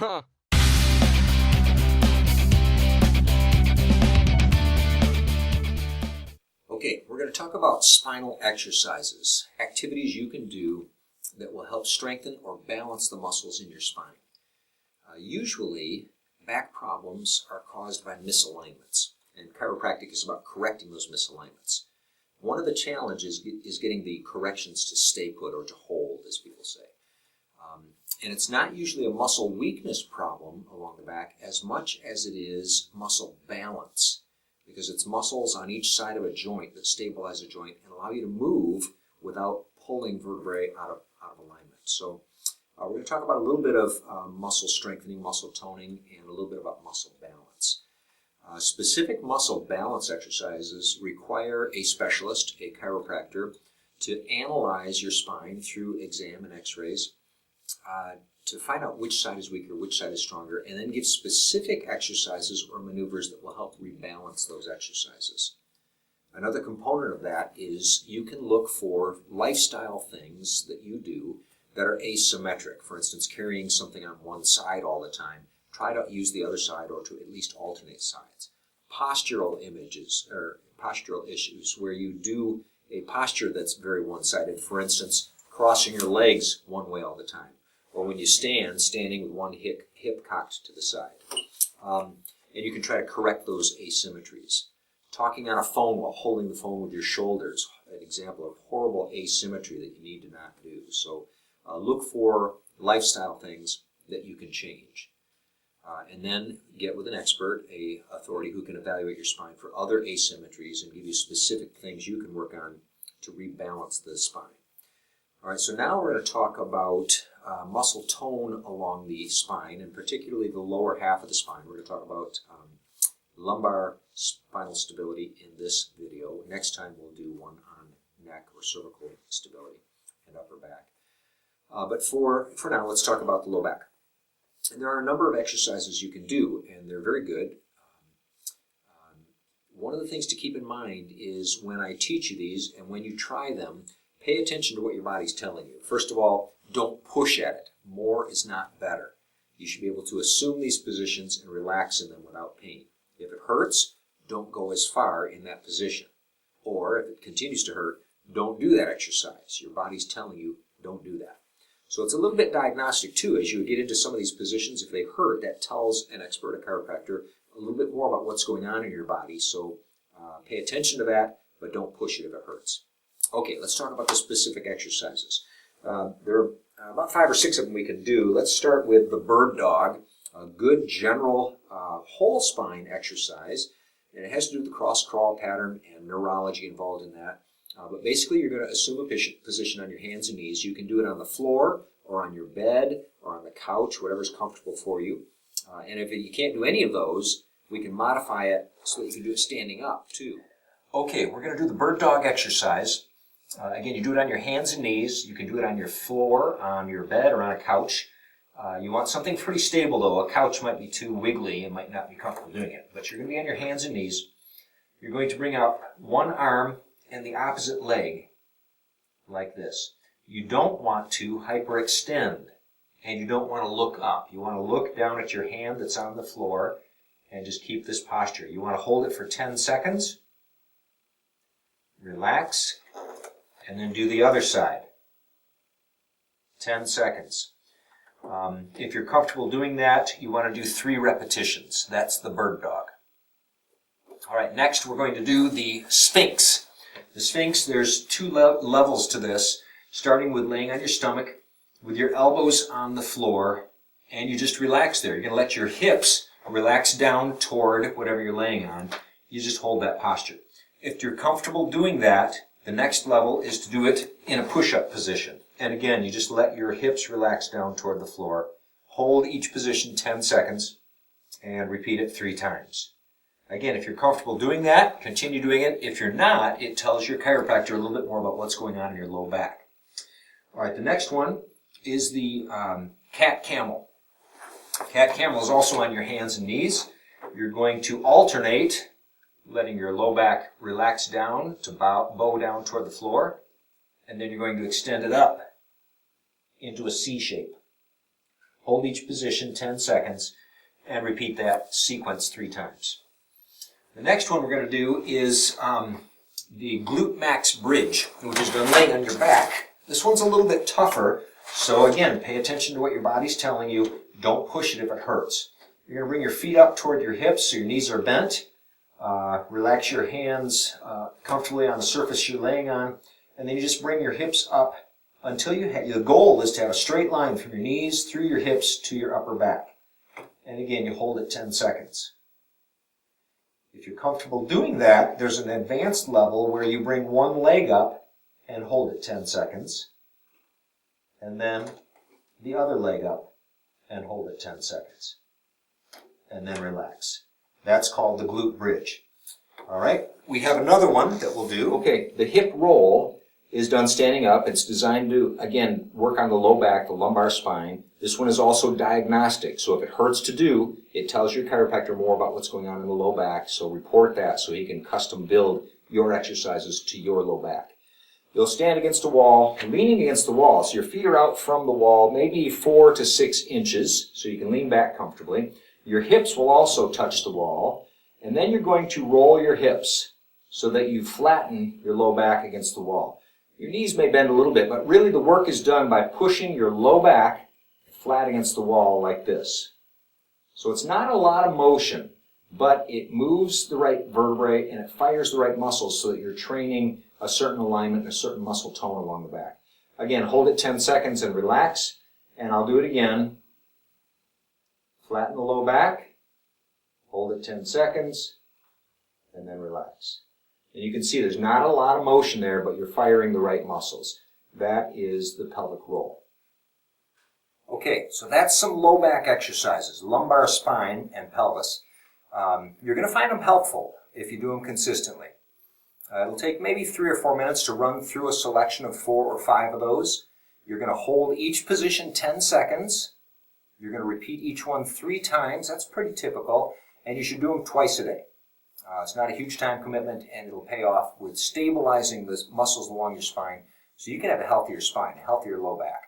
Huh. Okay, we're going to talk about spinal exercises, activities you can do that will help strengthen or balance the muscles in your spine. Usually, back problems are caused by misalignments, and chiropractic is about correcting those misalignments. One of the challenges is getting the corrections to stay put or to hold, as people say. And it's not usually a muscle weakness problem along the back as much as it is muscle balance, because it's muscles on each side of a joint that stabilize a joint and allow you to move without pulling vertebrae out of alignment. So we're going to talk about a little bit of muscle strengthening, muscle toning, and a little bit about muscle balance. Specific muscle balance exercises require a specialist, a chiropractor, to analyze your spine through exam and x-rays to find out which side is weaker, which side is stronger, and then give specific exercises or maneuvers that will help rebalance those exercises. Another component of that is you can look for lifestyle things that you do that are asymmetric. For instance, carrying something on one side all the time. Try to use the other side or to at least alternate sides. Postural images or postural issues where you do a posture that's very one-sided. For instance, crossing your legs one way all the time. Or when you standing with one hip cocked to the side. And you can try to correct those asymmetries. Talking on a phone while holding the phone with your shoulders, an example of horrible asymmetry that you need to not do. So look for lifestyle things that you can change. And then get with an expert, a authority who can evaluate your spine for other asymmetries and give you specific things you can work on to rebalance the spine. All right, so now we're going to talk about muscle tone along the spine, and particularly the lower half of the spine. We're going to talk about lumbar spinal stability in this video. Next time we'll do one on neck or cervical stability and upper back. But for now, let's talk about the low back. And there are a number of exercises you can do, and they're very good. One of the things to keep in mind is when I teach you these and when you try them, pay attention to what your body's telling you. First of all, don't push at it. More is not better. You should be able to assume these positions and relax in them without pain. If it hurts, don't go as far in that position. Or if it continues to hurt, don't do that exercise. Your body's telling you, don't do that. So it's a little bit diagnostic too. As you get into some of these positions, if they hurt, that tells an expert, a chiropractor, a little bit more about what's going on in your body. So pay attention to that, but don't push it if it hurts. Okay, let's talk about the specific exercises. There are about 5 or 6 of them we can do. Let's start with the bird dog, a good general whole spine exercise. And it has to do with the cross-crawl pattern and neurology involved in that. But basically, you're going to assume a position on your hands and knees. You can do it on the floor or on your bed or on the couch, whatever's comfortable for you. And if you can't do any of those, we can modify it so that you can do it standing up too. Okay, we're going to do the bird dog exercise. Again, you do it on your hands and knees. You can do it on your floor, on your bed, or on a couch. You want something pretty stable, though. A couch might be too wiggly and might not be comfortable doing it. But you're going to be on your hands and knees. You're going to bring out one arm and the opposite leg, like this. You don't want to hyperextend, and you don't want to look up. You want to look down at your hand that's on the floor and just keep this posture. You want to hold it for 10 seconds. Relax. And then do the other side. 10 seconds. If you're comfortable doing that, you want to do 3 repetitions. That's the bird dog. All right, next we're going to do the Sphynx. The Sphynx, there's 2 levels to this, starting with laying on your stomach with your elbows on the floor, and you just relax there. You're going to let your hips relax down toward whatever you're laying on. You just hold that posture. If you're comfortable doing that, the next level is to do it in a push-up position. And again, you just let your hips relax down toward the floor. Hold each position 10 seconds and repeat it 3 times. Again, if you're comfortable doing that, continue doing it. If you're not, it tells your chiropractor a little bit more about what's going on in your low back. All right, the next one is the cat-camel. Cat-camel is also on your hands and knees. You're going to alternate letting your low back relax down to bow down toward the floor, and then you're going to extend it up into a C shape. Hold each position 10 seconds and repeat that sequence 3 times. The next one we're going to do is the Glute Max Bridge, which is done laying on your back. This one's a little bit tougher, so again, pay attention to what your body's telling you. Don't push it if it hurts. You're going to bring your feet up toward your hips so your knees are bent. Relax your hands comfortably on the surface you're laying on, and then you just bring your hips up until the goal is to have a straight line from your knees through your hips to your upper back. And again, you hold it 10 seconds. If you're comfortable doing that, there's an advanced level where you bring one leg up and hold it 10 seconds, and then the other leg up and hold it 10 seconds, and then relax. That's called the glute bridge. All right, we have another one that we'll do. Okay, the hip roll is done standing up. It's designed to, again, work on the low back, the lumbar spine. This one is also diagnostic, so if it hurts to do, it tells your chiropractor more about what's going on in the low back, so report that so he can custom build your exercises to your low back. You'll stand against a wall, leaning against the wall, so your feet are out from the wall, maybe 4 to 6 inches, so you can lean back comfortably. Your hips will also touch the wall, and then you're going to roll your hips so that you flatten your low back against the wall. Your knees may bend a little bit, but really the work is done by pushing your low back flat against the wall like this. So it's not a lot of motion, but it moves the right vertebrae and it fires the right muscles so that you're training a certain alignment and a certain muscle tone along the back. Again, hold it 10 seconds and relax, and I'll do it again. Flatten the low back, hold it 10 seconds, and then relax. And you can see there's not a lot of motion there, but you're firing the right muscles. That is the pelvic roll. Okay, so that's some low back exercises, lumbar, spine, and pelvis. You're going to find them helpful if you do them consistently. It'll take maybe 3 or 4 minutes to run through a selection of 4 or 5 of those. You're going to hold each position 10 seconds. You're going to repeat each one 3 times. That's pretty typical, and you should do them twice a day. It's not a huge time commitment, and it'll pay off with stabilizing the muscles along your spine so you can have a healthier spine, a healthier low back.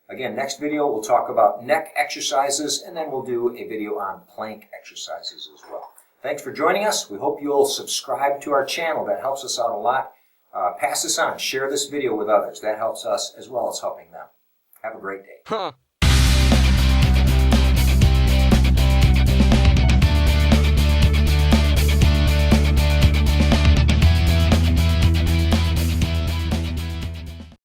Again, next video we'll talk about neck exercises, and then we'll do a video on plank exercises as well. Thanks for joining us. We hope you'll subscribe to our channel. That helps us out a lot. Pass this on. Share this video with others. That helps us as well as helping them. Have a great day.